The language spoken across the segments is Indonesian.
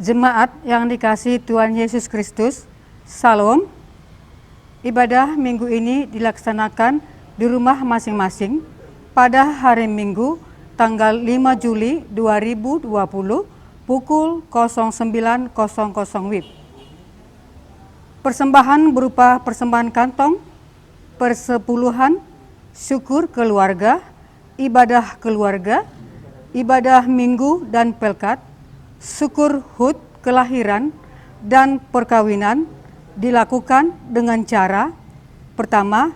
Jemaat yang dikasihi Tuhan Yesus Kristus, Salam. Ibadah minggu ini dilaksanakan di rumah masing-masing pada hari Minggu tanggal 5 Juli 2020 pukul 09.00 WIB. Persembahan berupa persembahan kantong, persepuluhan, syukur keluarga, ibadah minggu dan pelkat, syukur HUT kelahiran dan perkawinan dilakukan dengan cara pertama,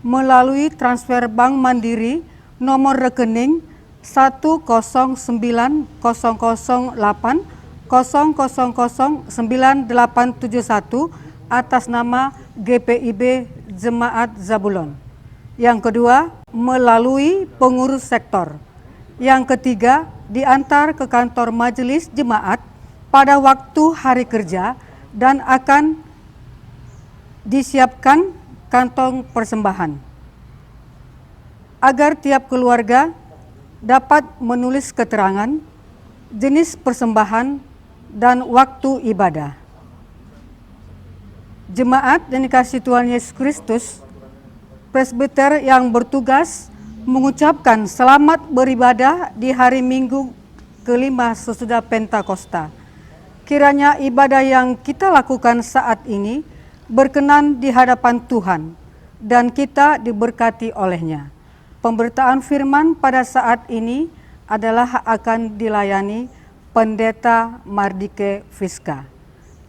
melalui transfer Bank Mandiri nomor rekening 1000800098871 atas nama GPIB Jemaat Zabulon. Yang kedua, melalui pengurus sektor. Yang ketiga, diantar ke kantor majelis jemaat pada waktu hari kerja dan akan disiapkan kantong persembahan. Agar tiap keluarga dapat menulis keterangan, jenis persembahan, dan waktu ibadah. Jemaat yang dikasihi Tuhan Yesus Kristus, presbiter yang bertugas mengucapkan selamat beribadah di hari Minggu kelima sesudah Pentakosta. Kiranya ibadah yang kita lakukan saat ini berkenan di hadapan Tuhan dan kita diberkati olehnya. Pemberitaan firman pada saat ini adalah akan dilayani Pendeta Mardike Fiska.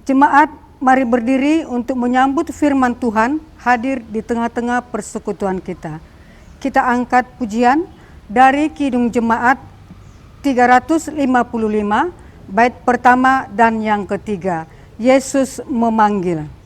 Jemaat, mari berdiri untuk menyambut firman Tuhan hadir di tengah-tengah persekutuan kita. Kita angkat pujian dari Kidung Jemaat 355, bait pertama dan yang ketiga, Yesus memanggil.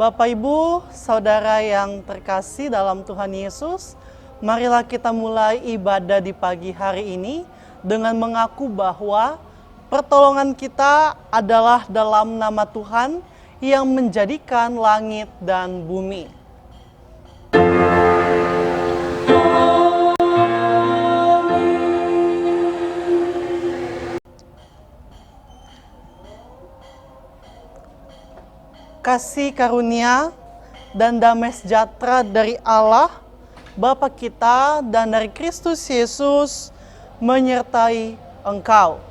Bapak, Ibu, Saudara yang terkasih dalam Tuhan Yesus, marilah kita mulai ibadah di pagi hari ini dengan mengaku bahwa pertolongan kita adalah dalam nama Tuhan yang menjadikan langit dan bumi. Kasih karunia dan damai sejahtera dari Allah, Bapa kita dan dari Kristus Yesus menyertai engkau.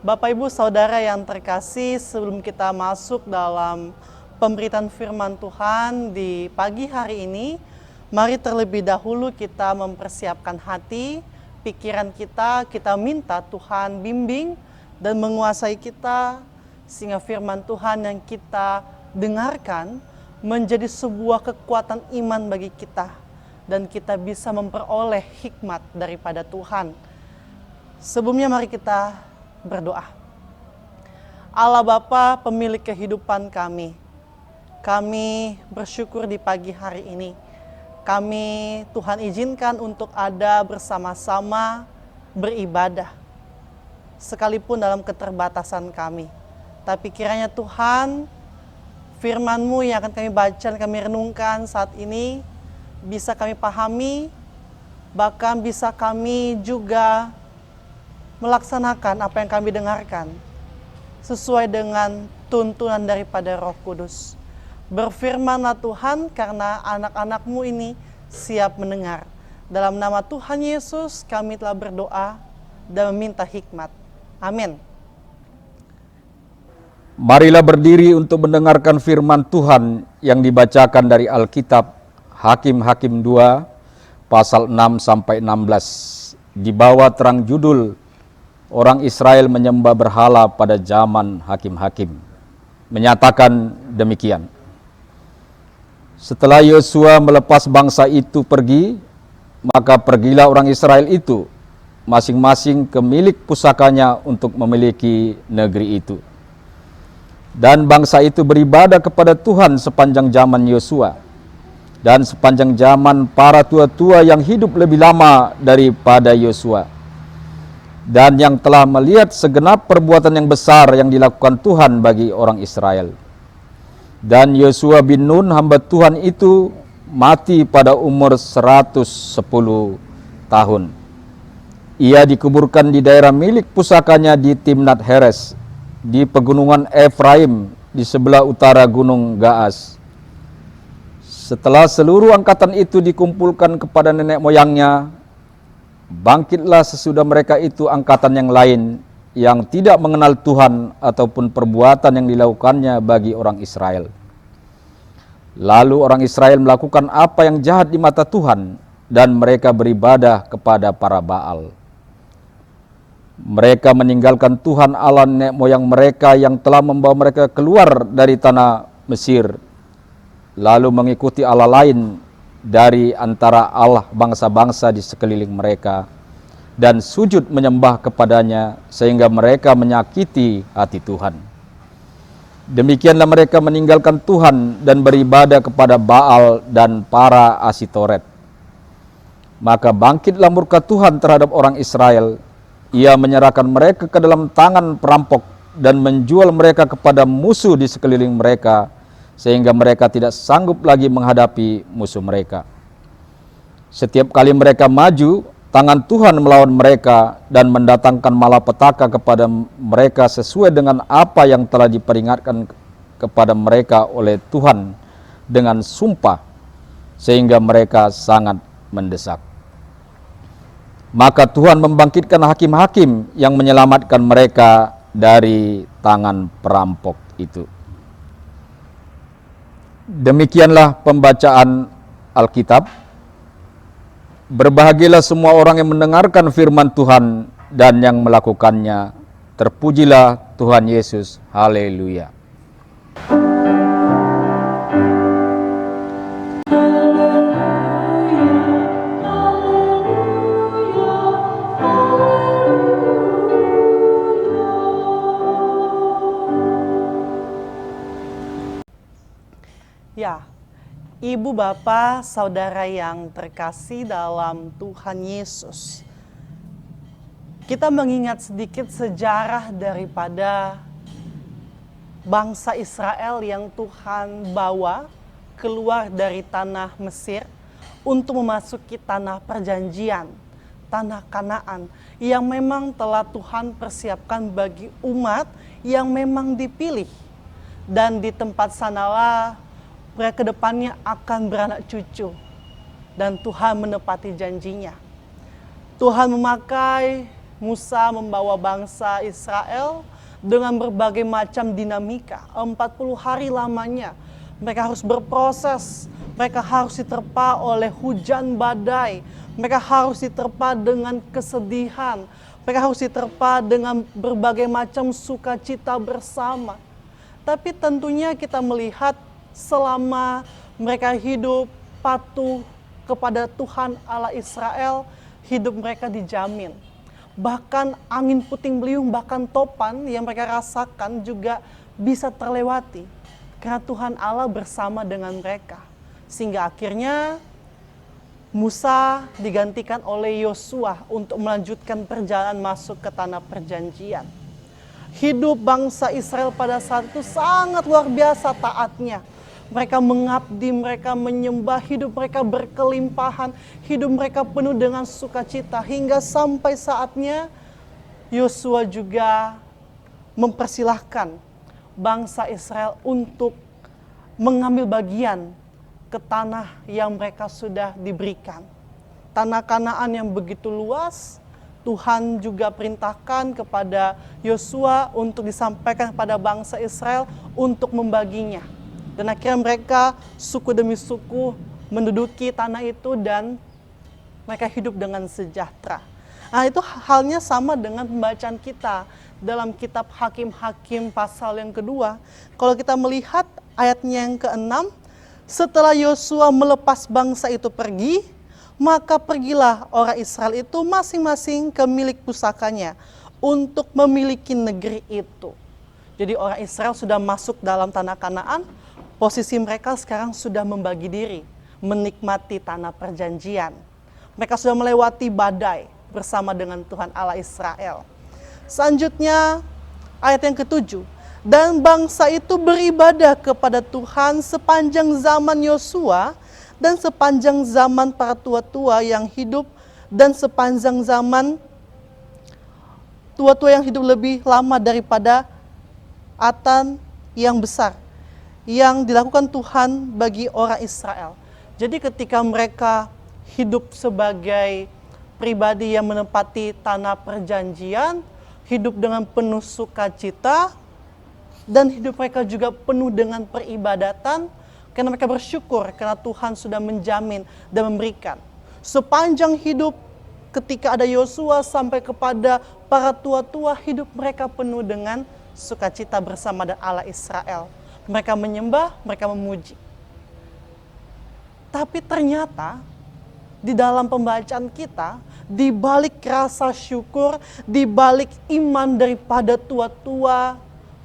Bapak, Ibu, Saudara yang terkasih, sebelum kita masuk dalam pemberitaan firman Tuhan di pagi hari ini, Mari terlebih dahulu kita mempersiapkan hati, pikiran kita minta Tuhan bimbing dan menguasai kita, sehingga firman Tuhan yang kita dengarkan menjadi sebuah kekuatan iman bagi kita, dan kita bisa memperoleh hikmat daripada Tuhan. Sebelumnya mari kita berdoa. Allah Bapa, pemilik kehidupan kami bersyukur di pagi hari ini. Kami Tuhan izinkan untuk ada bersama-sama beribadah, sekalipun dalam keterbatasan kami. Tapi kiranya Tuhan, firman-Mu yang akan kami baca dan kami renungkan saat ini bisa kami pahami, bahkan bisa kami juga melaksanakan apa yang kami dengarkan sesuai dengan tuntunan daripada Roh Kudus. Berfirmanlah Tuhan, karena anak-anak-Mu ini siap mendengar. Dalam nama Tuhan Yesus kami telah berdoa dan meminta hikmat. Amin. Marilah berdiri untuk mendengarkan firman Tuhan yang dibacakan dari Alkitab Hakim-Hakim 2 pasal 6 sampai 16. Di bawah terang judul Orang Israel menyembah berhala pada zaman Hakim-Hakim. Menyatakan demikian. Setelah Yosua melepas bangsa itu pergi, maka pergilah orang Israel itu masing-masing ke milik pusakanya untuk memiliki negeri itu. Dan bangsa itu beribadah kepada Tuhan sepanjang zaman Yosua dan sepanjang zaman para tua-tua yang hidup lebih lama daripada Yosua, dan yang telah melihat segenap perbuatan yang besar yang dilakukan Tuhan bagi orang Israel. Dan Yosua bin Nun hamba Tuhan itu mati pada umur 110 tahun. Ia dikuburkan di daerah milik pusakanya di Timnat Heres, di pegunungan Efraim di sebelah utara Gunung Gaas. Setelah seluruh angkatan itu dikumpulkan kepada nenek moyangnya, bangkitlah sesudah mereka itu angkatan yang lain yang tidak mengenal Tuhan ataupun perbuatan yang dilakukannya bagi orang Israel. Lalu orang Israel melakukan apa yang jahat di mata Tuhan, dan mereka beribadah kepada para Baal. Mereka meninggalkan Tuhan Allah nenek moyang mereka yang telah membawa mereka keluar dari tanah Mesir, lalu mengikuti Allah lain dari antara Allah bangsa-bangsa di sekeliling mereka, dan sujud menyembah kepadanya, sehingga mereka menyakiti hati Tuhan. Demikianlah mereka meninggalkan Tuhan dan beribadah kepada Baal dan para Asitoret. Maka bangkitlah murka Tuhan terhadap orang Israel. Ia menyerahkan mereka ke dalam tangan perampok dan menjual mereka kepada musuh di sekeliling mereka, sehingga mereka tidak sanggup lagi menghadapi musuh mereka. Setiap kali mereka maju, tangan Tuhan melawan mereka dan mendatangkan malapetaka kepada mereka sesuai dengan apa yang telah diperingatkan kepada mereka oleh Tuhan dengan sumpah, sehingga mereka sangat mendesak. Maka Tuhan membangkitkan hakim-hakim yang menyelamatkan mereka dari tangan perampok itu. Demikianlah pembacaan Alkitab. Berbahagialah semua orang yang mendengarkan firman Tuhan dan yang melakukannya. Terpujilah Tuhan Yesus. Haleluya. Ya, Ibu, Bapak, Saudara yang terkasih dalam Tuhan Yesus. Kita mengingat sedikit sejarah daripada bangsa Israel yang Tuhan bawa keluar dari tanah Mesir untuk memasuki tanah perjanjian, tanah Kanaan, yang memang telah Tuhan persiapkan bagi umat yang memang dipilih. Dan di tempat sanalah mereka kedepannya akan beranak cucu, dan Tuhan menepati janjinya. Tuhan memakai Musa membawa bangsa Israel dengan berbagai macam dinamika. 40 hari lamanya mereka harus berproses Mereka harus diterpa oleh hujan badai. Mereka harus diterpa dengan kesedihan. Mereka harus diterpa dengan berbagai macam sukacita bersama. Tapi tentunya kita melihat selama mereka hidup patuh kepada Tuhan Allah Israel, hidup mereka dijamin. Bahkan angin puting beliung, bahkan topan yang mereka rasakan juga bisa terlewati. Karena Tuhan Allah bersama dengan mereka. Sehingga akhirnya Musa digantikan oleh Yosua untuk melanjutkan perjalanan masuk ke tanah perjanjian. Hidup bangsa Israel pada saat itu sangat luar biasa taatnya. Mereka mengabdi, mereka menyembah, hidup mereka berkelimpahan, hidup mereka penuh dengan sukacita. Hingga sampai saatnya Yosua juga mempersilahkan bangsa Israel untuk mengambil bagian ke tanah yang mereka sudah diberikan. Tanah Kanaan yang begitu luas, Tuhan juga perintahkan kepada Yosua untuk disampaikan kepada bangsa Israel untuk membaginya. Dan akhirnya mereka suku demi suku menduduki tanah itu dan mereka hidup dengan sejahtera. Nah, itu halnya sama dengan pembacaan kita dalam kitab Hakim-Hakim pasal yang kedua. Kalau kita melihat ayatnya yang ke-6, setelah Yosua melepas bangsa itu pergi, maka pergilah orang Israel itu masing-masing ke milik pusakanya untuk memiliki negeri itu. Jadi orang Israel sudah masuk dalam tanah Kanaan, posisi mereka sekarang sudah membagi diri, menikmati tanah perjanjian. Mereka sudah melewati badai bersama dengan Tuhan Allah Israel. Selanjutnya ayat yang ke-7. Dan bangsa itu beribadah kepada Tuhan sepanjang zaman Yosua dan sepanjang zaman para tua-tua yang hidup dan sepanjang zaman tua-tua yang hidup lebih lama daripada Atan yang besar yang dilakukan Tuhan bagi orang Israel. Jadi ketika mereka hidup sebagai pribadi yang menempati tanah perjanjian, hidup dengan penuh sukacita, dan hidup mereka juga penuh dengan peribadatan, karena mereka bersyukur karena Tuhan sudah menjamin dan memberikan. Sepanjang hidup ketika ada Yosua sampai kepada para tua-tua, hidup mereka penuh dengan sukacita bersama dengan Allah Israel. Mereka menyembah, mereka memuji. Tapi ternyata di dalam pembacaan kita, di balik rasa syukur, di balik iman daripada tua-tua,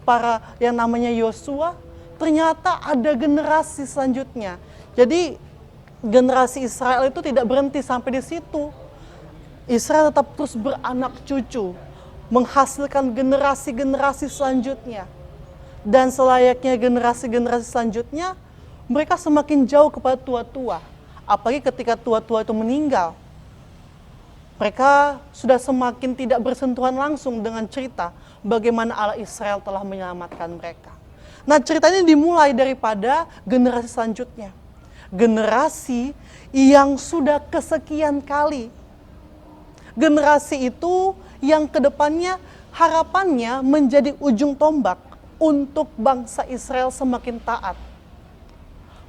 para yang namanya Yosua, ternyata ada generasi selanjutnya. Jadi generasi Israel itu tidak berhenti sampai di situ. Israel tetap terus beranak cucu, menghasilkan generasi-generasi selanjutnya. Dan selayaknya generasi-generasi selanjutnya, mereka semakin jauh kepada tua-tua. Apalagi ketika tua-tua itu meninggal, mereka sudah semakin tidak bersentuhan langsung dengan cerita bagaimana Allah Israel telah menyelamatkan mereka. Nah, cerita ini dimulai daripada generasi selanjutnya. Generasi yang sudah kesekian kali. Generasi itu yang kedepannya harapannya menjadi ujung tombak untuk bangsa Israel semakin taat.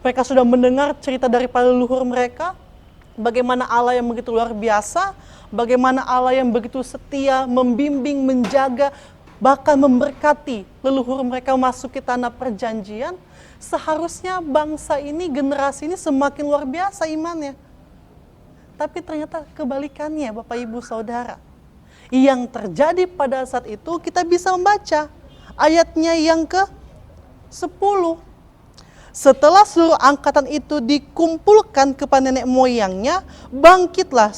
Mereka sudah mendengar cerita daripada leluhur mereka, bagaimana Allah yang begitu luar biasa, bagaimana Allah yang begitu setia, membimbing, menjaga, bahkan memberkati leluhur mereka masuk ke tanah perjanjian. Seharusnya bangsa ini, generasi ini semakin luar biasa imannya. Tapi ternyata kebalikannya, Bapak Ibu Saudara. Yang terjadi pada saat itu kita bisa membaca ayatnya yang ke-10. Setelah seluruh angkatan itu dikumpulkan kepada nenek moyangnya, bangkitlah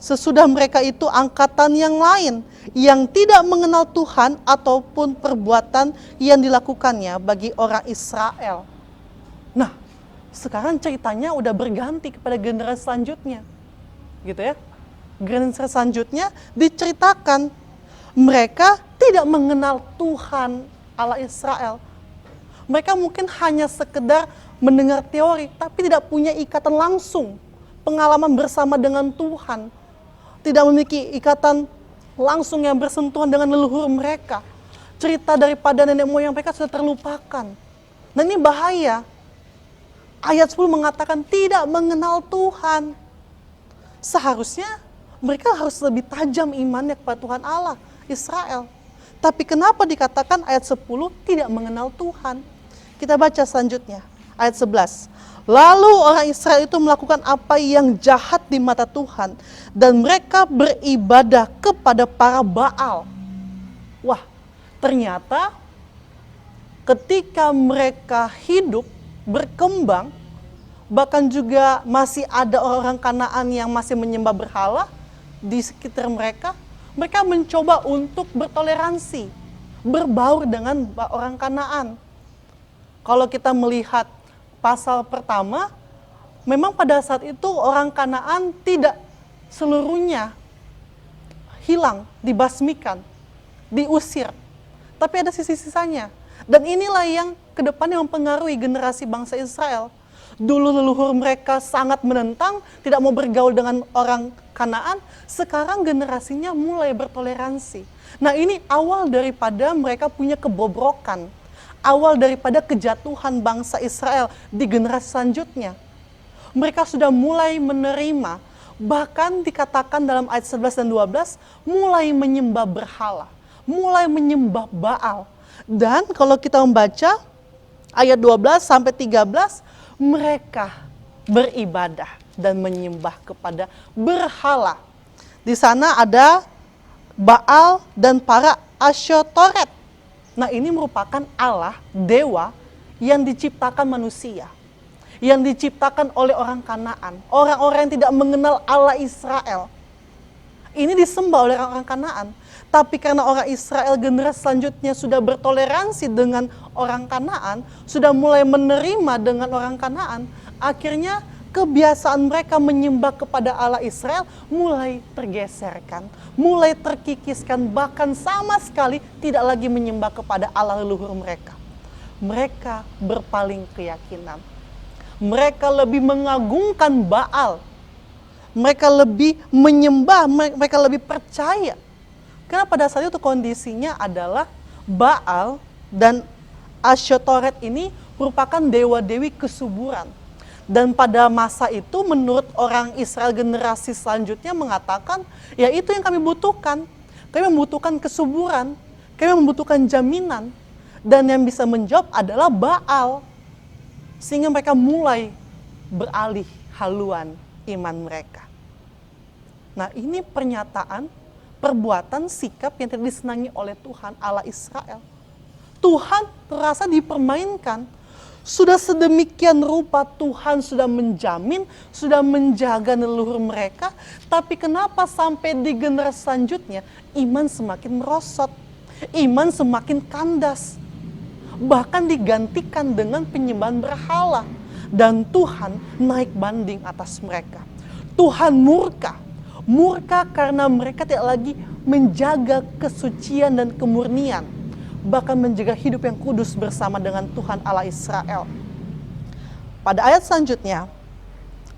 sesudah mereka itu angkatan yang lain yang tidak mengenal Tuhan ataupun perbuatan yang dilakukannya bagi orang Israel. Nah, sekarang ceritanya udah berganti kepada generasi selanjutnya. Gitu ya. Generasi selanjutnya diceritakan mereka tidak mengenal Tuhan Allah Israel. Mereka mungkin hanya sekedar mendengar teori, tapi tidak punya ikatan langsung, pengalaman bersama dengan Tuhan. Tidak memiliki ikatan langsung yang bersentuhan dengan leluhur mereka. Cerita daripada nenek moyang mereka sudah terlupakan. Nah, ini bahaya. Ayat 10 mengatakan tidak mengenal Tuhan. Seharusnya mereka harus lebih tajam imannya kepada Tuhan Allah Israel. Tapi kenapa dikatakan ayat 10 tidak mengenal Tuhan? Kita baca selanjutnya, ayat 11. Lalu orang Israel itu melakukan apa yang jahat di mata Tuhan, dan mereka beribadah kepada para Baal. Wah, ternyata ketika mereka hidup, berkembang, bahkan juga masih ada orang Kanaan yang masih menyembah berhala di sekitar mereka, mereka mencoba untuk bertoleransi, berbaur dengan orang Kanaan. Kalau kita melihat pasal pertama, memang pada saat itu orang Kanaan tidak seluruhnya hilang, dibasmikan, diusir. Tapi ada sisi-sisanya. Dan inilah yang kedepannya mempengaruhi generasi bangsa Israel. Dulu leluhur mereka sangat menentang, tidak mau bergaul dengan orang Kanaan. Sekarang generasinya mulai bertoleransi. Nah, ini awal daripada mereka punya kebobrokan. Awal daripada kejatuhan bangsa Israel di generasi selanjutnya. Mereka sudah mulai menerima, bahkan dikatakan dalam ayat 11 dan 12, mulai menyembah berhala, mulai menyembah Baal. Dan kalau kita membaca ayat 12 sampai 13, mereka beribadah dan menyembah kepada berhala. Di sana ada Baal dan para Asyotoret. Nah, ini merupakan Allah, dewa yang diciptakan manusia, yang diciptakan oleh orang Kanaan, orang-orang yang tidak mengenal Allah Israel. Ini disembah oleh orang Kanaan. Tapi karena orang Israel generasi selanjutnya sudah bertoleransi dengan orang Kanaan, sudah mulai menerima dengan orang Kanaan, akhirnya kebiasaan mereka menyembah kepada Allah Israel mulai tergeserkan, mulai terkikiskan, bahkan sama sekali tidak lagi menyembah kepada Allah leluhur mereka. Mereka berpaling keyakinan. Mereka lebih mengagungkan Baal. Mereka lebih menyembah, mereka lebih percaya. Karena pada saat itu kondisinya adalah Baal dan Asyotoret ini merupakan dewa-dewi kesuburan. Dan pada masa itu menurut orang Israel generasi selanjutnya mengatakan, ya itu yang kami butuhkan. Kami membutuhkan kesuburan, kami membutuhkan jaminan. Dan yang bisa menjawab adalah Baal. Sehingga mereka mulai beralih haluan iman mereka. Nah, ini pernyataan, perbuatan, sikap yang tidak disenangi oleh Tuhan Allah Israel. Tuhan terasa dipermainkan. Sudah sedemikian rupa Tuhan sudah menjamin, sudah menjaga leluhur mereka. Tapi kenapa sampai di generasi selanjutnya iman semakin merosot, iman semakin kandas. Bahkan digantikan dengan penyembahan berhala. Dan Tuhan naik banding atas mereka. Tuhan murka. Murka karena mereka tidak lagi menjaga kesucian dan kemurnian. Bahkan menjaga hidup yang kudus bersama dengan Tuhan Allah Israel. Pada ayat selanjutnya,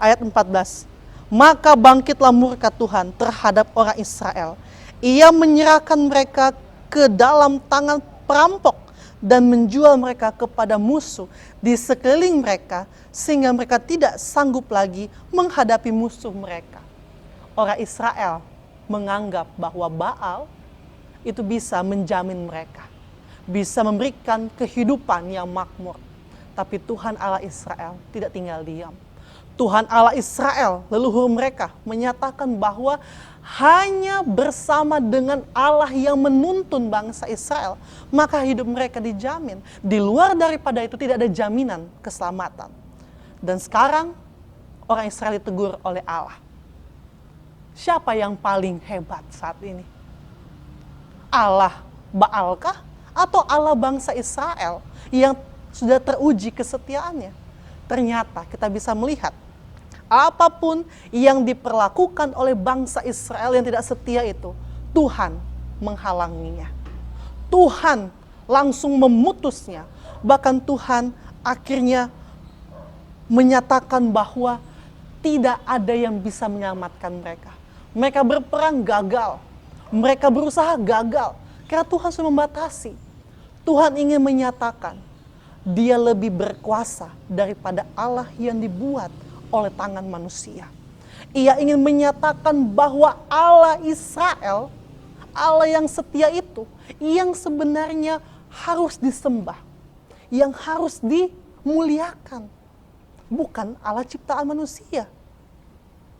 ayat 14. Maka bangkitlah murka Tuhan terhadap orang Israel. Ia menyerahkan mereka ke dalam tangan perampok dan menjual mereka kepada musuh di sekeliling mereka, sehingga mereka tidak sanggup lagi menghadapi musuh mereka. Orang Israel menganggap bahwa Baal itu bisa menjamin mereka, bisa memberikan kehidupan yang makmur. Tapi Tuhan Allah Israel tidak tinggal diam. Tuhan Allah Israel, leluhur mereka, menyatakan bahwa hanya bersama dengan Allah yang menuntun bangsa Israel, maka hidup mereka dijamin. Di luar daripada itu tidak ada jaminan keselamatan. Dan sekarang orang Israel ditegur oleh Allah. Siapa yang paling hebat saat ini? Allah Baalkah atau Allah bangsa Israel yang sudah teruji kesetiaannya? Ternyata kita bisa melihat apapun yang diperlakukan oleh bangsa Israel yang tidak setia itu, Tuhan menghalanginya. Tuhan langsung memutusnya. Bahkan Tuhan akhirnya menyatakan bahwa tidak ada yang bisa menyelamatkan mereka. Mereka berperang gagal. Mereka berusaha gagal. Karena Tuhan sudah membatasi. Tuhan ingin menyatakan, Dia lebih berkuasa daripada Allah yang dibuat oleh tangan manusia. Ia ingin menyatakan bahwa Allah Israel, Allah yang setia itu, yang sebenarnya harus disembah, yang harus dimuliakan, bukan Allah ciptaan manusia.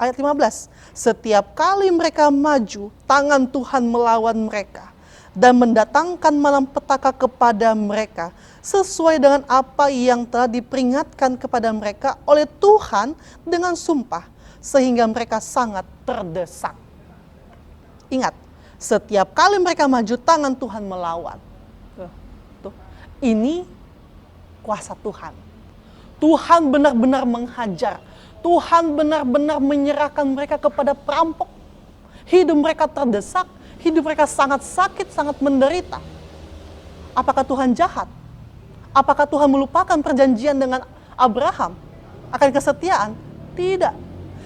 Ayat 15, setiap kali mereka maju, tangan Tuhan melawan mereka dan mendatangkan malapetaka kepada mereka, sesuai dengan apa yang telah diperingatkan kepada mereka oleh Tuhan dengan sumpah, sehingga mereka sangat terdesak. Ingat, setiap kali mereka maju, tangan Tuhan melawan. Tuh. Ini kuasa Tuhan. Tuhan benar-benar menghajar. Tuhan benar-benar menyerahkan mereka kepada perampok. Hidup mereka terdesak, hidup mereka sangat sakit, sangat menderita. Apakah Tuhan jahat? Apakah Tuhan melupakan perjanjian dengan Abraham akan kesetiaan? Tidak.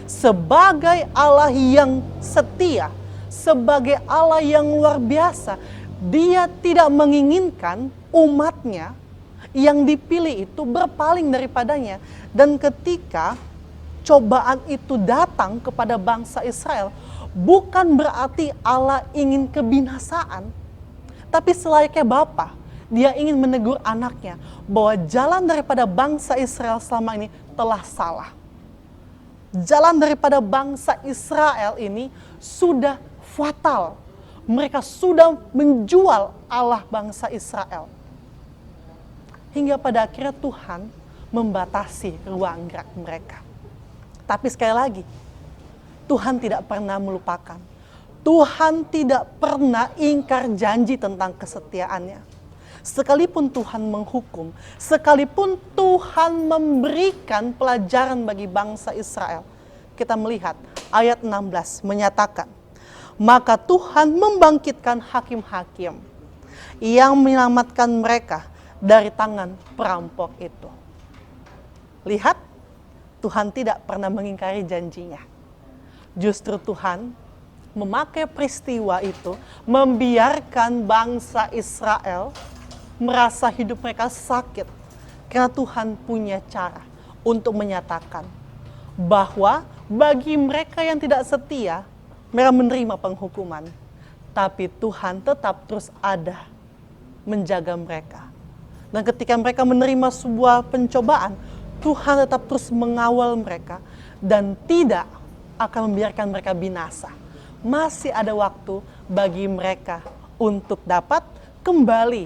Sebagai Allah yang setia, sebagai Allah yang luar biasa, Dia tidak menginginkan umatnya yang dipilih itu berpaling daripadanya. Dan ketika cobaan itu datang kepada bangsa Israel, bukan berarti Allah ingin kebinasaan, tapi selayaknya Bapa, Dia ingin menegur anaknya bahwa jalan daripada bangsa Israel selama ini telah salah. Jalan daripada bangsa Israel ini sudah fatal. Mereka sudah menjual Allah bangsa Israel. Hingga pada akhirnya Tuhan membatasi ruang gerak mereka. Tapi sekali lagi, Tuhan tidak pernah melupakan. Tuhan tidak pernah ingkar janji tentang kesetiaannya. Sekalipun Tuhan menghukum, sekalipun Tuhan memberikan pelajaran bagi bangsa Israel. Kita melihat ayat 16 menyatakan, maka Tuhan membangkitkan hakim-hakim yang menyelamatkan mereka dari tangan perampok itu. Lihat, Tuhan tidak pernah mengingkari janjinya. Justru Tuhan memakai peristiwa itu, membiarkan bangsa Israel merasa hidup mereka sakit. Karena Tuhan punya cara untuk menyatakan bahwa bagi mereka yang tidak setia, mereka menerima penghukuman. Tapi Tuhan tetap terus ada menjaga mereka. Dan ketika mereka menerima sebuah pencobaan, Tuhan tetap terus mengawal mereka dan tidak akan membiarkan mereka binasa. Masih ada waktu bagi mereka untuk dapat kembali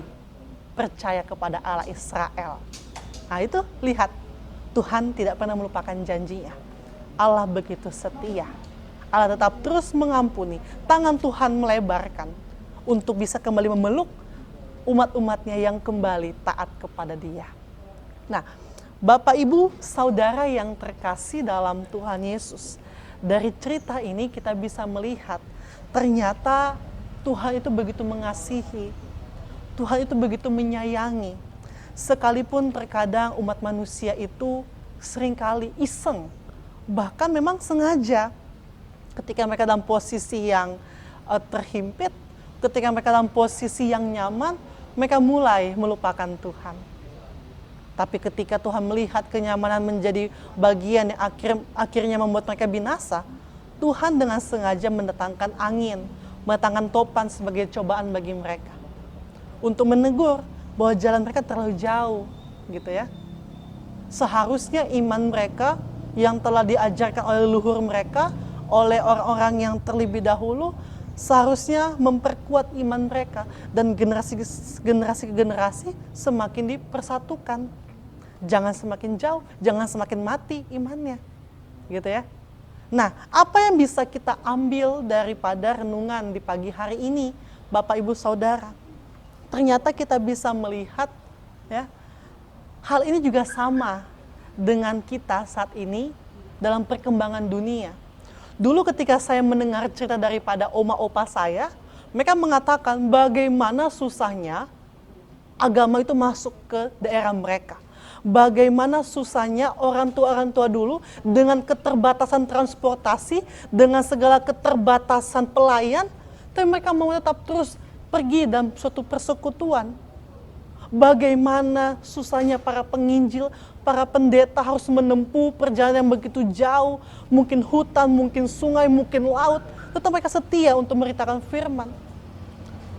percaya kepada Allah Israel. Nah itu lihat, Tuhan tidak pernah melupakan janjinya. Allah begitu setia. Allah tetap terus mengampuni. Tangan Tuhan melebarkan untuk bisa kembali memeluk umat-umatnya yang kembali taat kepada Dia. Nah, Bapak, Ibu, Saudara yang terkasih dalam Tuhan Yesus, dari cerita ini kita bisa melihat ternyata Tuhan itu begitu mengasihi, Tuhan itu begitu menyayangi. Sekalipun terkadang umat manusia itu seringkali iseng, bahkan memang sengaja ketika mereka dalam posisi yang terhimpit, ketika mereka dalam posisi yang nyaman, mereka mulai melupakan Tuhan. Tapi ketika Tuhan melihat kenyamanan menjadi bagian yang akhirnya membuat mereka binasa, Tuhan dengan sengaja mendatangkan angin, mendatangkan topan sebagai cobaan bagi mereka. Untuk menegur bahwa jalan mereka terlalu jauh, gitu ya. Seharusnya iman mereka yang telah diajarkan oleh leluhur mereka, oleh orang-orang yang terlebih dahulu, seharusnya memperkuat iman mereka. Dan generasi ke generasi semakin dipersatukan. Jangan semakin jauh, jangan semakin mati imannya. Gitu ya. Nah, apa yang bisa kita ambil daripada renungan di pagi hari ini, Bapak Ibu Saudara? Ternyata kita bisa melihat ya, hal ini juga sama dengan kita saat ini dalam perkembangan dunia. Dulu ketika saya mendengar cerita daripada oma opa saya, mereka mengatakan bagaimana susahnya agama itu masuk ke daerah mereka. Bagaimana susahnya orang tua dulu dengan keterbatasan transportasi, dengan segala keterbatasan pelayan, tapi mereka mau tetap terus pergi dalam suatu persekutuan. bagaimana susahnya para penginjil, para pendeta harus menempuh perjalanan yang begitu jauh, mungkin hutan, mungkin sungai, mungkin laut, tetap mereka setia untuk memberitakan firman.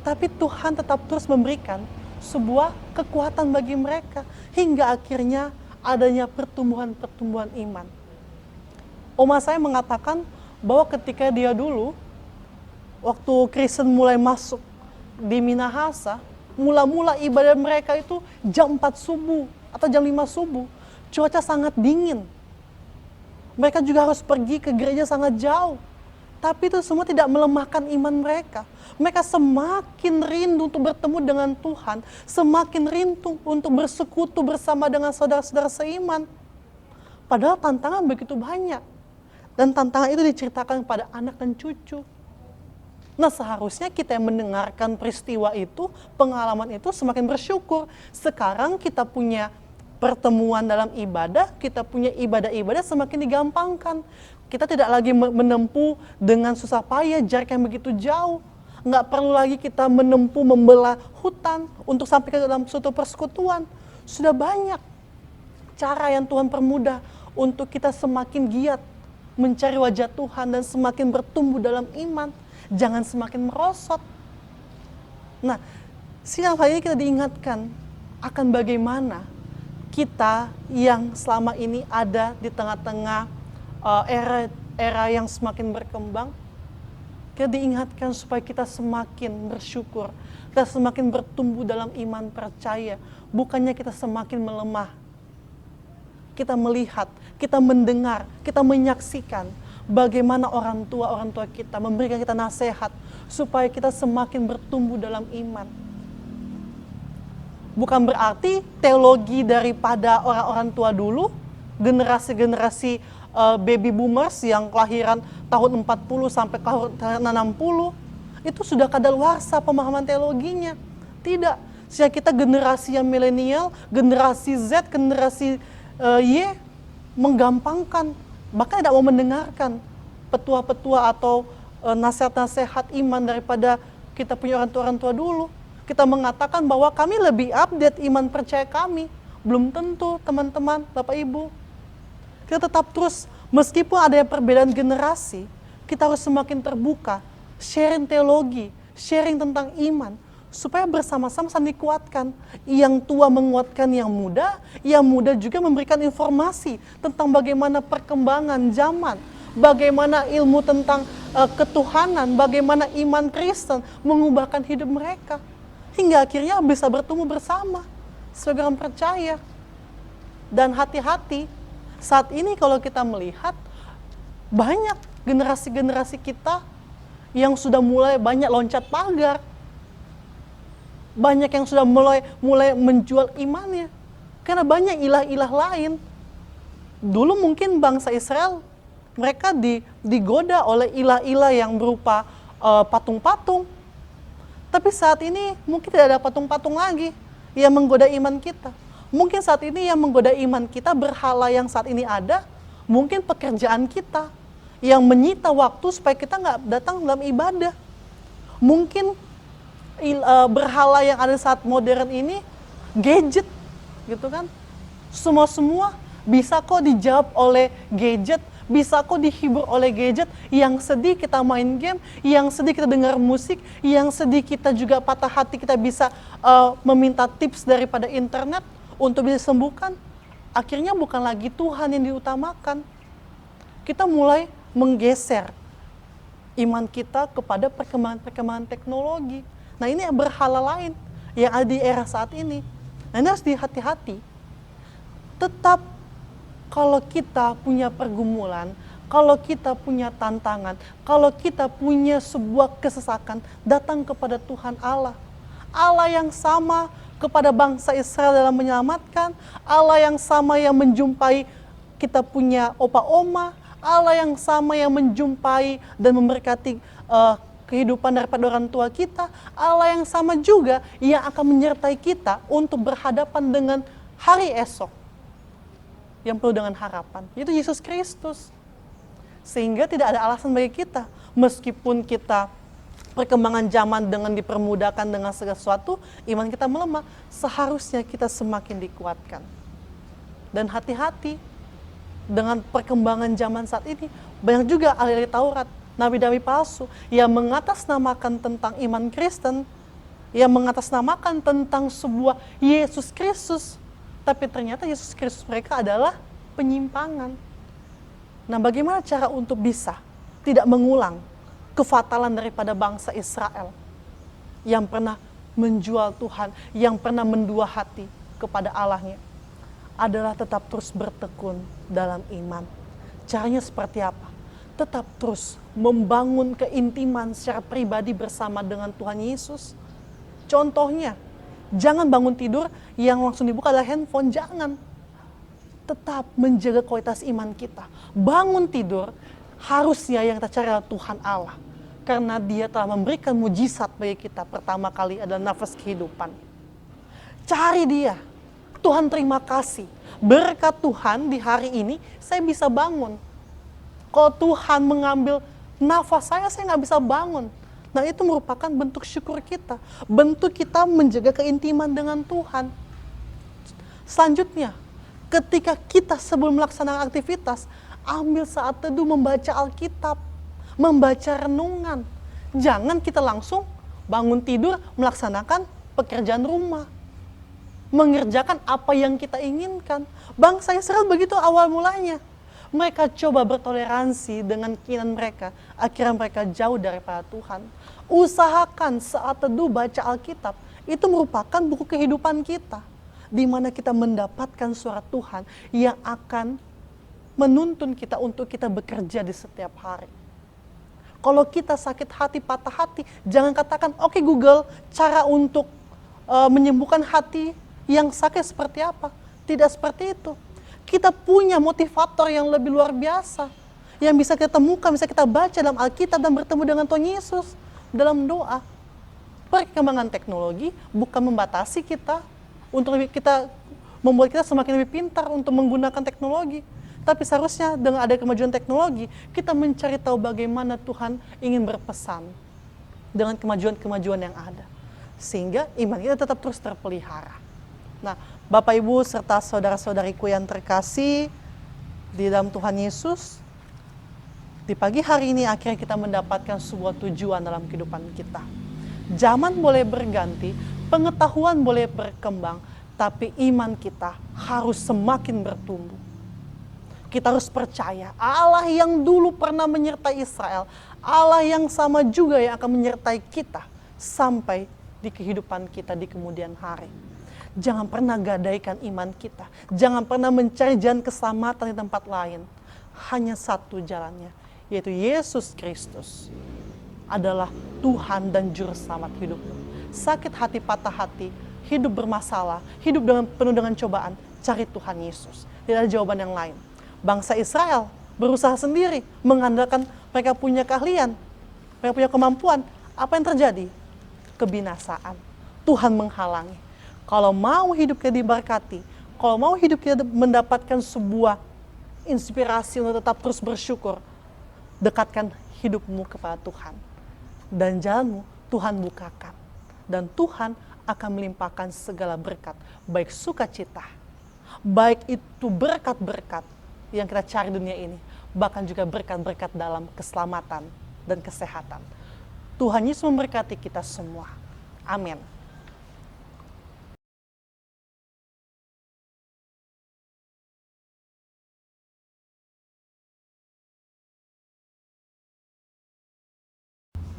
Tapi Tuhan tetap terus memberikan sebuah kekuatan bagi mereka, hingga akhirnya adanya pertumbuhan-pertumbuhan iman. Oma saya mengatakan bahwa ketika dia dulu, waktu Kristen mulai masuk di Minahasa, mula-mula ibadah mereka itu jam 4 subuh atau jam 5 subuh. Cuaca sangat dingin. Mereka juga harus pergi ke gereja sangat jauh. Tapi itu semua tidak melemahkan iman mereka. Mereka semakin rindu untuk bertemu dengan Tuhan, semakin rindu untuk bersekutu bersama dengan saudara-saudara seiman. Padahal tantangan begitu banyak. Dan tantangan itu diceritakan pada anak dan cucu. Nah, seharusnya kita yang mendengarkan peristiwa itu, pengalaman itu, semakin bersyukur. Sekarang kita punya pertemuan dalam ibadah, kita punya ibadah-ibadah semakin digampangkan. Kita tidak lagi menempuh dengan susah payah jarak yang begitu jauh. Nggak perlu lagi kita menempuh membelah hutan untuk sampai ke dalam suatu persekutuan. Sudah banyak cara yang Tuhan permudah untuk kita semakin giat mencari wajah Tuhan dan semakin bertumbuh dalam iman. Jangan semakin merosot. Nah, siang hari ini kita diingatkan akan bagaimana kita yang selama ini ada di tengah-tengah era yang semakin berkembang, kita diingatkan supaya kita semakin bersyukur, kita semakin bertumbuh dalam iman percaya, bukannya kita semakin melemah. Kita melihat, kita mendengar, kita menyaksikan bagaimana orang tua kita memberikan kita nasihat supaya kita semakin bertumbuh dalam iman. Bukan berarti teologi daripada orang-orang tua dulu, generasi-generasi baby boomers yang kelahiran tahun 40 sampai tahun 60, itu sudah kadaluarsa pemahaman teologinya. Tidak, sehingga kita generasi yang milenial, generasi Z, generasi Y, menggampangkan, bahkan tidak mau mendengarkan petua-petua atau nasihat-nasihat iman daripada kita punya orang tua dulu. Kita mengatakan bahwa kami lebih update iman percaya kami. Belum tentu, teman-teman, Bapak Ibu. Kita tetap terus, meskipun ada perbedaan generasi, kita harus semakin terbuka, sharing teologi, sharing tentang iman, supaya bersama-sama saling dikuatkan. Yang tua menguatkan yang muda juga memberikan informasi tentang bagaimana perkembangan zaman, bagaimana ilmu tentang ketuhanan, bagaimana iman Kristen mengubahkan hidup mereka. Hingga akhirnya bisa bertumbuh bersama sebagai orang percaya. Dan hati-hati, saat ini kalau kita melihat banyak generasi-generasi kita yang sudah mulai banyak loncat pagar. Banyak yang sudah mulai menjual imannya. Karena banyak ilah-ilah lain. Dulu mungkin bangsa Israel, mereka digoda oleh ilah-ilah yang berupa patung-patung. Tapi saat ini mungkin tidak ada patung-patung lagi yang menggoda iman kita. Mungkin saat ini yang menggoda iman kita, berhala yang saat ini ada, mungkin pekerjaan kita yang menyita waktu supaya kita nggak datang dalam ibadah. Mungkin berhala yang ada saat modern ini, gadget, gitu kan. Semua bisa kok dijawab oleh gadget, bisa kok dihibur oleh gadget. Yang sedih kita main game, yang sedih kita dengar musik, yang sedih kita juga patah hati, kita bisa meminta tips daripada internet untuk bisa sembuhkan. Akhirnya bukan lagi Tuhan yang diutamakan. Kita mulai menggeser iman kita kepada perkembangan teknologi. Nah, ini berhala lain yang ada di era saat ini. Nah, ini harus dihati-hati. Tetap kalau kita punya pergumulan, kalau kita punya tantangan, kalau kita punya sebuah kesesakan, datang kepada Tuhan Allah. Allah yang sama kepada bangsa Israel dalam menyelamatkan, Allah yang sama yang menjumpai kita punya opa-oma, Allah yang sama yang menjumpai dan memberkati kehidupan daripada orang tua kita, Allah yang sama juga yang akan menyertai kita untuk berhadapan dengan hari esok yang penuh dengan harapan, yaitu Yesus Kristus. Sehingga tidak ada alasan bagi kita, meskipun kita perkembangan zaman dengan dipermudahkan dengan segala sesuatu, iman kita melemah. Seharusnya kita semakin dikuatkan. Dan hati-hati dengan perkembangan zaman saat ini. Banyak juga ahli Taurat, nabi-nabi palsu yang mengatasnamakan tentang iman Kristen, yang mengatasnamakan tentang sebuah Yesus Kristus. Tapi ternyata Yesus Kristus mereka adalah penyimpangan. Nah, bagaimana cara untuk bisa tidak mengulang kefatalan daripada bangsa Israel yang pernah menjual Tuhan, yang pernah mendua hati kepada Allahnya, adalah tetap terus bertekun dalam iman. Caranya seperti apa? Tetap terus membangun keintiman secara pribadi bersama dengan Tuhan Yesus. Contohnya, jangan bangun tidur yang langsung dibuka adalah handphone, jangan. Tetap menjaga kualitas iman kita. Bangun tidur, harusnya yang kita cari adalah Tuhan Allah. Karena Dia telah memberikan mujizat bagi kita. Pertama kali adalah nafas kehidupan. Cari Dia. Tuhan, terima kasih. Berkat Tuhan di hari ini saya bisa bangun. Kalau Tuhan mengambil nafas saya nggak bisa bangun. Nah, itu merupakan bentuk syukur kita. Bentuk kita menjaga keintiman dengan Tuhan. Selanjutnya, ketika kita sebelum melaksanakan aktivitas, ambil saat teduh membaca Alkitab, membaca renungan. Jangan kita langsung bangun tidur melaksanakan pekerjaan rumah, mengerjakan apa yang kita inginkan. Bangsa Israel begitu awal mulanya. Mereka coba bertoleransi dengan keinginan mereka, akhirnya mereka jauh daripada Tuhan. Usahakan saat teduh baca Alkitab, itu merupakan buku kehidupan kita, di mana kita mendapatkan suara Tuhan yang akan menuntun kita untuk kita bekerja di setiap hari. Kalau kita sakit hati, patah hati, jangan katakan, oke Google, cara untuk menyembuhkan hati yang sakit seperti apa. Tidak seperti itu. Kita punya motivator yang lebih luar biasa, yang bisa kita temukan, bisa kita baca dalam Alkitab dan bertemu dengan Tuhan Yesus dalam doa. Perkembangan teknologi bukan membatasi kita, untuk kita membuat kita semakin lebih pintar untuk menggunakan teknologi. Tapi seharusnya dengan ada kemajuan teknologi, kita mencari tahu bagaimana Tuhan ingin berpesan dengan kemajuan-kemajuan yang ada. Sehingga iman kita tetap terus terpelihara. Nah, Bapak Ibu serta saudara-saudariku yang terkasih di dalam Tuhan Yesus, di pagi hari ini akhirnya kita mendapatkan sebuah tujuan dalam kehidupan kita. Zaman boleh berganti, pengetahuan boleh berkembang, tapi iman kita harus semakin bertumbuh. Kita harus percaya Allah yang dulu pernah menyertai Israel, Allah yang sama juga yang akan menyertai kita sampai di kehidupan kita di kemudian hari. Jangan pernah gadaikan iman kita, jangan pernah mencari jalan keselamatan di tempat lain. Hanya satu jalannya, yaitu Yesus Kristus adalah Tuhan dan Juru Selamat hidupmu. Sakit hati, patah hati, hidup bermasalah, hidup penuh dengan cobaan, cari Tuhan Yesus. Tidak ada jawaban yang lain. Bangsa Israel berusaha sendiri, mengandalkan mereka punya keahlian, mereka punya kemampuan. Apa yang terjadi? Kebinasaan. Tuhan menghalangi. Kalau mau hidup kita diberkati, kalau mau hidup kita mendapatkan sebuah inspirasi untuk tetap terus bersyukur, dekatkan hidupmu kepada Tuhan. Dan jalanmu Tuhan bukakan. Dan Tuhan akan melimpahkan segala berkat, baik sukacita, baik itu berkat-berkat yang kita cari dunia ini, bahkan juga berkat-berkat dalam keselamatan dan kesehatan. Tuhan Yesus memberkati kita semua. Amin.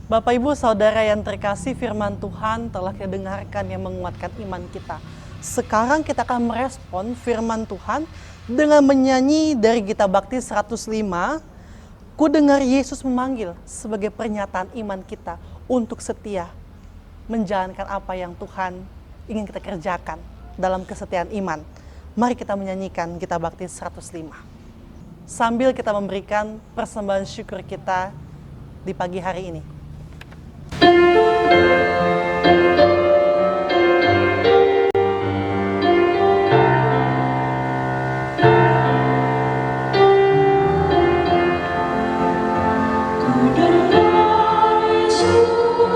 Bapak Ibu Saudara yang terkasih, firman Tuhan telah kita dengarkan yang menguatkan iman kita. Sekarang kita akan merespon firman Tuhan dengan menyanyi dari Gita Bakti 105, Ku dengar Yesus memanggil, sebagai pernyataan iman kita untuk setia menjalankan apa yang Tuhan ingin kita kerjakan dalam kesetiaan iman. Mari kita menyanyikan Gita Bakti 105. Sambil kita memberikan persembahan syukur kita di pagi hari ini. Ku dengar Yesus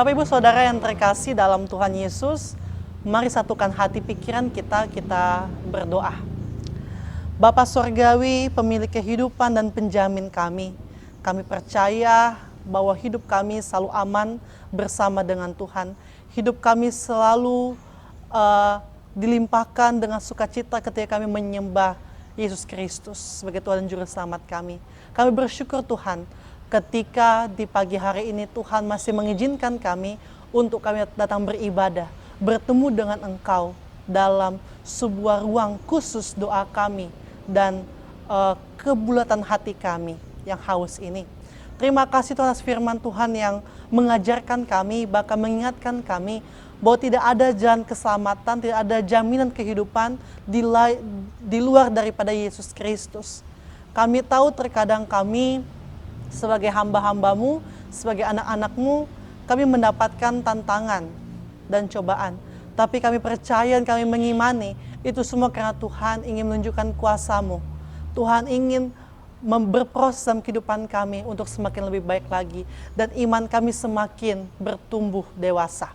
Bapak Ibu Saudara yang terkasih dalam Tuhan Yesus, mari satukan hati pikiran kita berdoa. Bapa Sorgawi, pemilik kehidupan dan penjamin kami percaya bahwa hidup kami selalu aman bersama dengan Tuhan. Hidup kami selalu dilimpahkan dengan sukacita ketika kami menyembah Yesus Kristus sebagai Tuhan dan Juru Selamat kami. Kami bersyukur Tuhan, ketika di pagi hari ini Tuhan masih mengizinkan kami untuk kami datang beribadah, bertemu dengan Engkau dalam sebuah ruang khusus doa kami dan kebulatan hati kami yang haus ini. Terima kasih Tuhan atas firman Tuhan yang mengajarkan kami, bahkan mengingatkan kami bahwa tidak ada jalan keselamatan, tidak ada jaminan kehidupan di luar daripada Yesus Kristus. Kami tahu terkadang kami sebagai hamba-hambamu, sebagai anak-anakmu, kami mendapatkan tantangan dan cobaan. Tapi kami percaya dan kami mengimani itu semua karena Tuhan ingin menunjukkan kuasa-Mu. Tuhan ingin berproses dalam kehidupan kami untuk semakin lebih baik lagi. Dan iman kami semakin bertumbuh dewasa.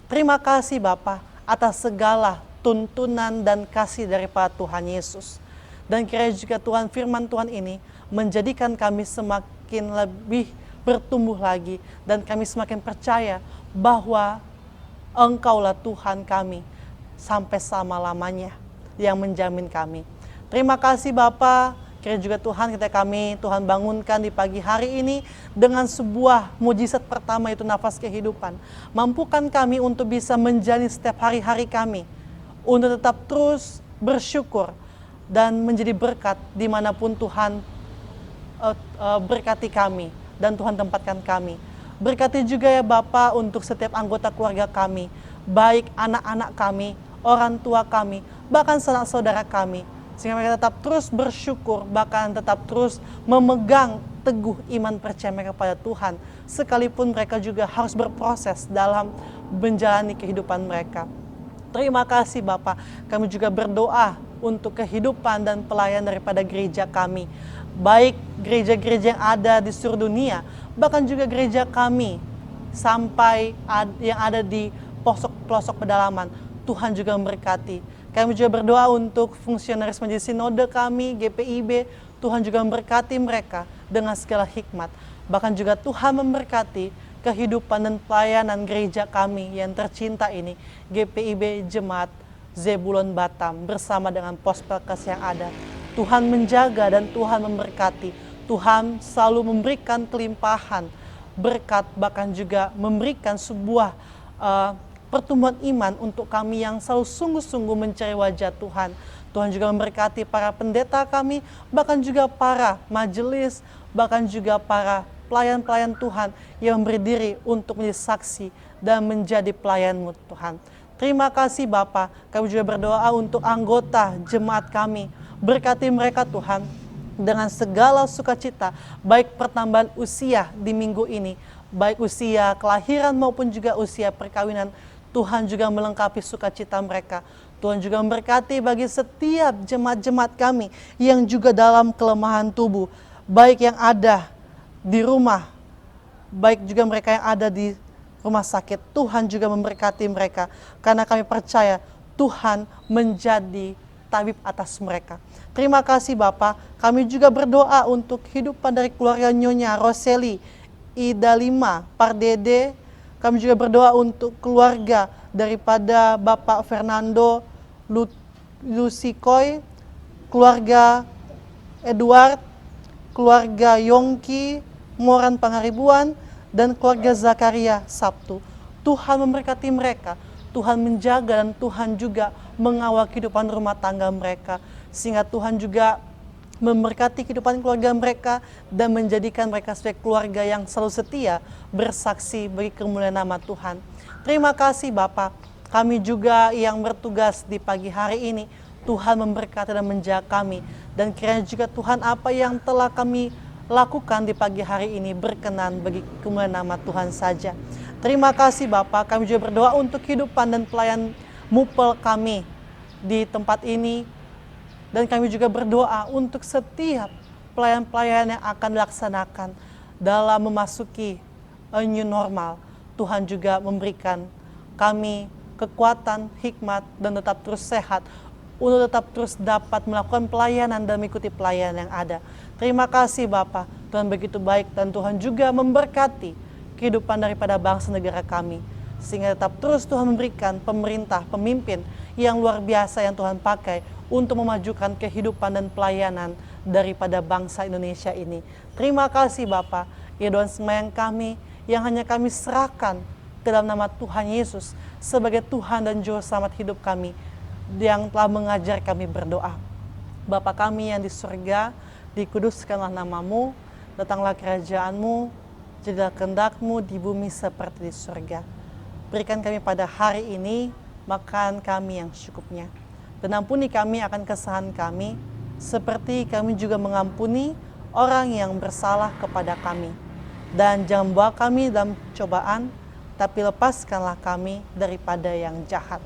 Terima kasih Bapa atas segala tuntunan dan kasih daripada Tuhan Yesus. Dan kiranya juga Tuhan firman Tuhan ini menjadikan kami semakin lebih bertumbuh lagi. Dan kami semakin percaya bahwa Engkaulah Tuhan kami sampai selama-lamanya yang menjamin kami. Terima kasih Bapa. Kiranya juga Tuhan ketika Tuhan bangunkan di pagi hari ini dengan sebuah mujizat pertama itu nafas kehidupan. Mampukan kami untuk bisa menjalani setiap hari-hari kami. Untuk tetap terus bersyukur dan menjadi berkat dimanapun Tuhan berkati kami dan Tuhan tempatkan kami. Berkati juga ya Bapa untuk setiap anggota keluarga kami, baik anak-anak kami, orang tua kami, bahkan sanak saudara kami. Sehingga mereka tetap terus bersyukur, bahkan tetap terus memegang teguh iman percaya mereka pada Tuhan. Sekalipun mereka juga harus berproses dalam menjalani kehidupan mereka. Terima kasih Bapak, kami juga berdoa untuk kehidupan dan pelayan daripada gereja kami. Baik gereja-gereja yang ada di seluruh dunia, bahkan juga gereja kami sampai yang ada di pelosok pedalaman. Tuhan juga memberkati. Kami juga berdoa untuk fungsionaris majelis sinode kami, GPIB. Tuhan juga memberkati mereka dengan segala hikmat. Bahkan juga Tuhan memberkati kehidupan dan pelayanan gereja kami yang tercinta ini, GPIB Jemaat Zebulon Batam bersama dengan pos Pelkes yang ada. Tuhan menjaga dan Tuhan memberkati. Tuhan selalu memberikan kelimpahan berkat, bahkan juga memberikan sebuah pertumbuhan iman untuk kami yang selalu sungguh-sungguh mencari wajah Tuhan. Tuhan juga memberkati para pendeta kami, bahkan juga para majelis, bahkan juga para pelayan-pelayan Tuhan yang memberi diri untuk menjadi saksi dan menjadi pelayan-Mu Tuhan. Terima kasih Bapa. Kami juga berdoa untuk anggota jemaat kami. Berkati mereka Tuhan dengan segala sukacita, baik pertambahan usia di minggu ini, baik usia kelahiran maupun juga usia perkawinan. Tuhan juga melengkapi sukacita mereka. Tuhan juga memberkati bagi setiap jemaat-jemaat kami yang juga dalam kelemahan tubuh, baik yang ada di rumah, baik juga mereka yang ada di rumah sakit. Tuhan juga memberkati mereka, karena kami percaya Tuhan menjadi tabib atas mereka. Terima kasih Bapak. Kami juga berdoa untuk kehidupan dari keluarga Nyonya Roseli, Ida Lima, Pardede. Kami juga berdoa untuk keluarga daripada Bapak Fernando Lucikoy, keluarga Edward, keluarga Yongki, Moran Pangaribuan, dan keluarga Zakaria Sabtu. Tuhan memberkati mereka, Tuhan menjaga dan Tuhan juga mengawal kehidupan rumah tangga mereka. Sehingga Tuhan juga memberkati kehidupan keluarga mereka dan menjadikan mereka sebagai keluarga yang selalu setia bersaksi bagi kemuliaan nama Tuhan. Terima kasih Bapak. Kami juga yang bertugas di pagi hari ini, Tuhan memberkati dan menjaga kami. Dan kiranya juga Tuhan apa yang telah kami lakukan di pagi hari ini berkenan bagi kemuliaan nama Tuhan saja. Terima kasih Bapak. Kami juga berdoa untuk kehidupan dan pelayan mupel kami di tempat ini. Dan kami juga berdoa untuk setiap pelayan-pelayan yang akan dilaksanakan dalam memasuki new normal. Tuhan juga memberikan kami kekuatan, hikmat, dan tetap terus sehat untuk tetap terus dapat melakukan pelayanan dan mengikuti pelayanan yang ada. Terima kasih Bapa, Tuhan begitu baik dan Tuhan juga memberkati kehidupan daripada bangsa negara kami. Sehingga tetap terus Tuhan memberikan pemerintah, pemimpin yang luar biasa yang Tuhan pakai untuk memajukan kehidupan dan pelayanan daripada bangsa Indonesia ini. Terima kasih Bapa, ya Tuhan sembahyang kami yang hanya kami serahkan ke dalam nama Tuhan Yesus sebagai Tuhan dan Juru Selamat hidup kami yang telah mengajar kami berdoa. Bapa kami yang di surga, dikuduskanlah namamu, datanglah kerajaanmu, jadilah kehendak-Mu di bumi seperti di surga. Berikan kami pada hari ini makan kami yang secukupnya. Dan ampuni kami akan kesalahan kami, seperti kami juga mengampuni orang yang bersalah kepada kami. Dan jangan bawa kami dalam cobaan, tapi lepaskanlah kami daripada yang jahat.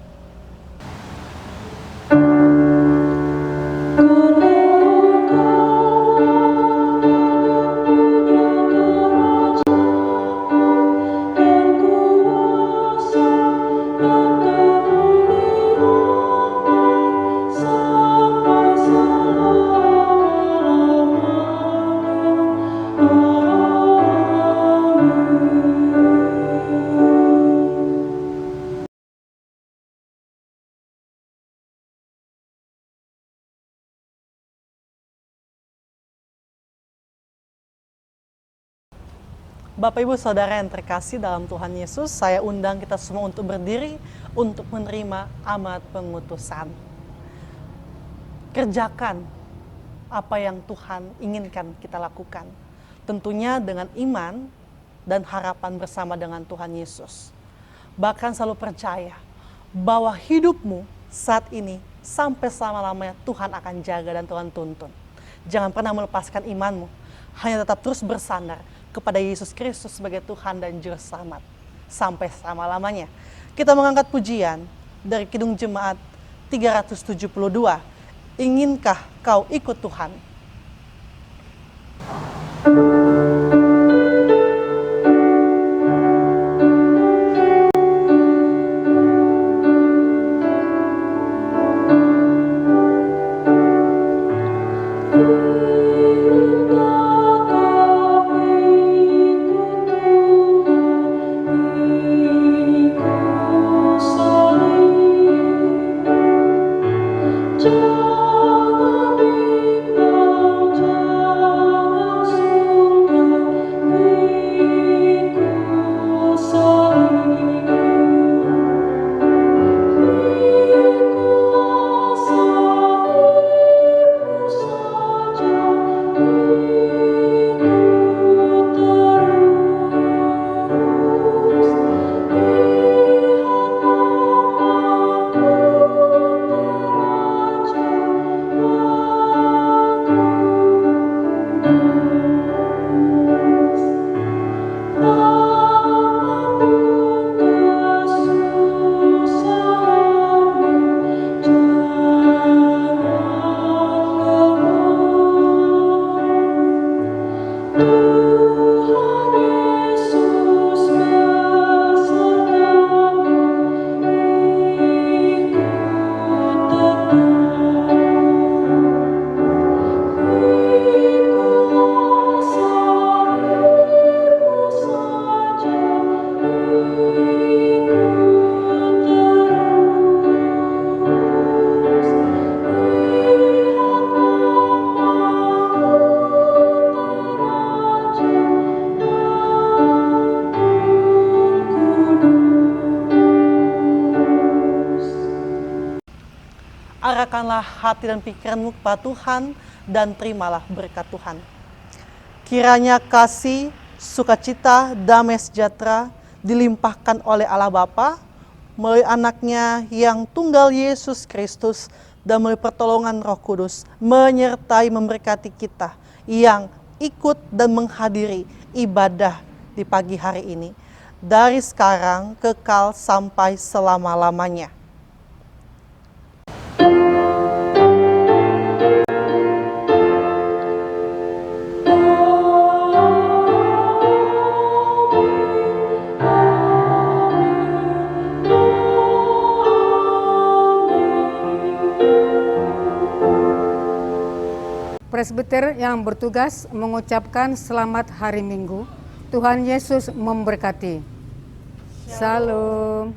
Bapak Ibu Saudara yang terkasih dalam Tuhan Yesus, saya undang kita semua untuk berdiri untuk menerima amat pengutusan. Kerjakan apa yang Tuhan inginkan kita lakukan. Tentunya dengan iman dan harapan bersama dengan Tuhan Yesus. Bahkan selalu percaya bahwa hidupmu saat ini sampai selama-lamanya Tuhan akan jaga dan Tuhan tuntun. Jangan pernah melepaskan imanmu, hanya tetap terus bersandar kepada Yesus Kristus sebagai Tuhan dan Juru Selamat sampai selama-lamanya. Kita mengangkat pujian dari Kidung Jemaat 372. Inginkah kau ikut Tuhan? Arahkanlah hati dan pikiranmu kepada Tuhan dan terimalah berkat Tuhan. Kiranya kasih, sukacita, damai sejahtera dilimpahkan oleh Allah Bapa melalui anaknya yang tunggal Yesus Kristus dan melalui pertolongan Roh Kudus menyertai memberkati kita yang ikut dan menghadiri ibadah di pagi hari ini dari sekarang kekal sampai selama-lamanya. presbiter yang bertugas mengucapkan selamat hari Minggu. Tuhan Yesus memberkati. Shalom.